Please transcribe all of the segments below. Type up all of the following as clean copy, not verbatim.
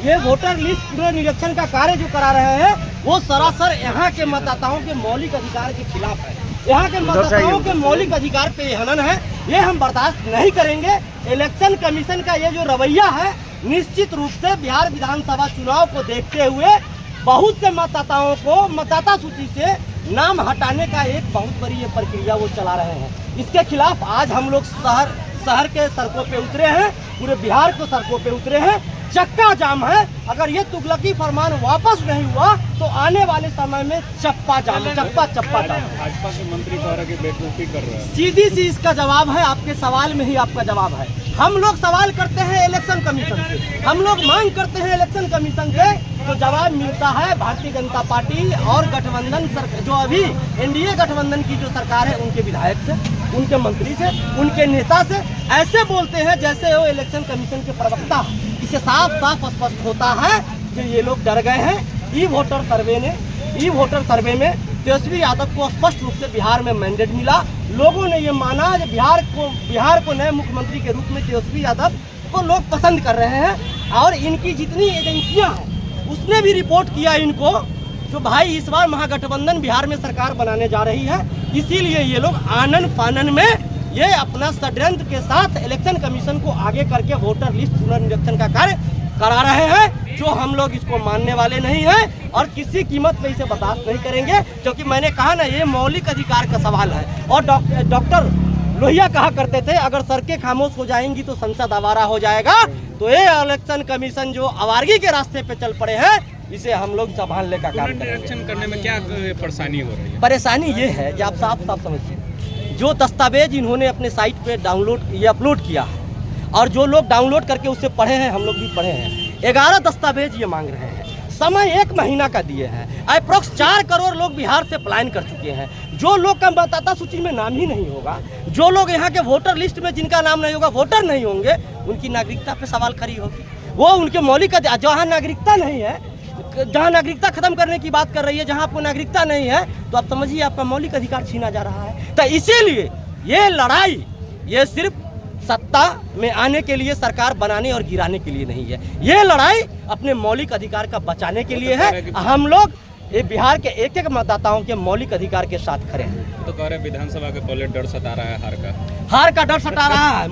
ये voter list पुनर्निरीक्षण का कार्य जो करा रहे हैं वो सरासर यहाँ के मतदाताओं के मौलिक अधिकार के खिलाफ है। यहाँ के मतदाताओं के मौलिक अधिकार पे हनन है, ये हम बर्दाश्त नहीं करेंगे। इलेक्शन कमीशन का ये जो रवैया है, निश्चित रूप से बिहार विधानसभा चुनाव को देखते हुए बहुत से मतदाताओं को मतदाता सूची से नाम हटाने का एक बहुत बड़ी ये प्रक्रिया वो चला रहे हैं। इसके खिलाफ आज हम लोग शहर के सड़कों पे उतरे हैं, पूरे बिहार को सड़कों पे उतरे हैं। चक्का जाम है। अगर ये तुगलकी फरमान वापस नहीं हुआ तो आने वाले समय में चप्पा जाम। भाजपा के मंत्री द्वारा की बेवकूफी कर रहे हैं। सीधी सी इसका जवाब है, आपके सवाल में ही आपका जवाब है। हम लोग सवाल करते हैं इलेक्शन कमीशन से, हम लोग मांग करते हैं इलेक्शन कमीशन से, तो जवाब मिलता है भारतीय जनता पार्टी और गठबंधन जो अभी एनडीए गठबंधन की जो सरकार है उनके विधायक से, उनके मंत्री से, उनके नेता से ऐसे बोलते हैं जैसे वो इलेक्शन कमीशन के प्रवक्ता। इससे साफ साफ स्पष्ट होता है कि ये लोग डर गए हैं। ई वोटर सर्वे में तेजस्वी यादव को स्पष्ट रूप से बिहार में मैंडेट मिला। लोगों ने ये माना कि बिहार को नए मुख्यमंत्री के रूप में तेजस्वी यादव को लोग पसंद कर रहे हैं। और इनकी जितनी एजेंसियां हैं उसने भी रिपोर्ट किया इनको, जो भाई इस बार महागठबंधन बिहार में सरकार बनाने जा रही है, इसीलिए ये लोग आनन फानन में ये अपना षड्यंत्र के साथ इलेक्शन कमीशन को आगे करके वोटर लिस्ट पुनर्निरीक्षण का कार्य करा रहे हैं, जो हम लोग इसको मानने वाले नहीं हैं और किसी कीमत पे इसे बर्दाश्त नहीं करेंगे। क्योंकि मैंने कहा ना, ये मौलिक अधिकार का सवाल है। और डॉक्टर लोहिया कहा करते थे, अगर सड़कें खामोश हो जाएंगी तो संसद आवारा हो जाएगा। तो ये इलेक्शन कमीशन जो आवारगी के रास्ते पे चल पड़े हैं, इसे हम लोग संभालने का काम करेंगे। पुनर्निरीक्षण करने में क्या परेशानी हो रही है? परेशानी ये है कि आप साफ साफ समझिए, जो दस्तावेज इन्होंने अपने साइट पे अपलोड किया है और जो लोग डाउनलोड करके उससे पढ़े हैं, हम लोग भी पढ़े हैं, 11 दस्तावेज ये मांग रहे हैं। समय 1 महीना का दिए हैं। अप्रोक्स 4 करोड़ लोग बिहार से पलायन कर चुके हैं। जो लोग का मतदाता सूची में नाम ही नहीं होगा, जो लोग यहाँ के वोटर लिस्ट में जिनका नाम नहीं होगा, वोटर नहीं होंगे, उनकी नागरिकता पे सवाल खड़ी होगी। वो उनके मौलिक जहाँ नागरिकता नहीं है, जहाँ नागरिकता खत्म करने की बात कर रही है, जहाँ आपको नागरिकता नहीं है, तो आप समझिए आपका मौलिक अधिकार छीना जा रहा है। तो इसीलिए ये लड़ाई ये सिर्फ सत्ता में आने के लिए, सरकार बनाने और गिराने के लिए नहीं है। ये लड़ाई अपने मौलिक अधिकार का बचाने के लिए है। हम लोग ये बिहार के एक एक मतदाताओं के मौलिक अधिकार के साथ खड़े हैं। तो कह रहे विधानसभा के पहले डर सता रहा है, हार का डर सता रहा है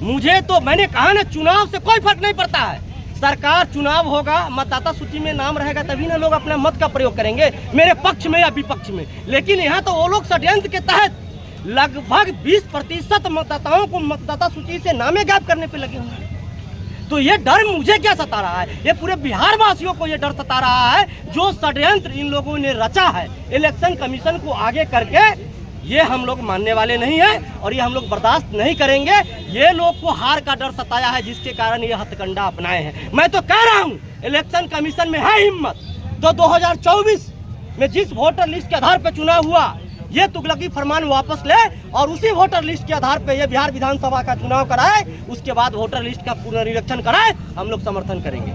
मुझे तो मैंने कहा ना, चुनाव से कोई फर्क नहीं पड़ता है। सरकार चुनाव होगा, मतदाता सूची में नाम रहेगा, तभी ना लोग अपने मत का प्रयोग करेंगे, मेरे पक्ष में या विपक्ष में। लेकिन यहाँ तो वो लोग षड्यंत्र के तहत लगभग 20% मतदाताओं को मतदाता सूची से नामे गायब करने पे लगे हुए हैं। तो ये डर मुझे क्या सता रहा है, ये पूरे बिहार वासियों को ये डर सता रहा है, जो षड्यंत्र इन लोगों ने रचा है इलेक्शन कमीशन को आगे करके, ये हम लोग मानने वाले नहीं हैं और ये हम लोग बर्दाश्त नहीं करेंगे। ये लोग को हार का डर सताया है, जिसके कारण ये हथकंडा अपनाए हैं। मैं तो कह रहा हूँ इलेक्शन कमीशन में है हिम्मत, तो 2024 में जिस वोटर लिस्ट के आधार पर चुनाव हुआ, ये तुगलकी फरमान वापस ले और उसी वोटर लिस्ट के आधार पे ये बिहार विधानसभा का चुनाव कराए, उसके बाद वोटर लिस्ट का पुनर्निरीक्षण कराए, हम लोग समर्थन करेंगे।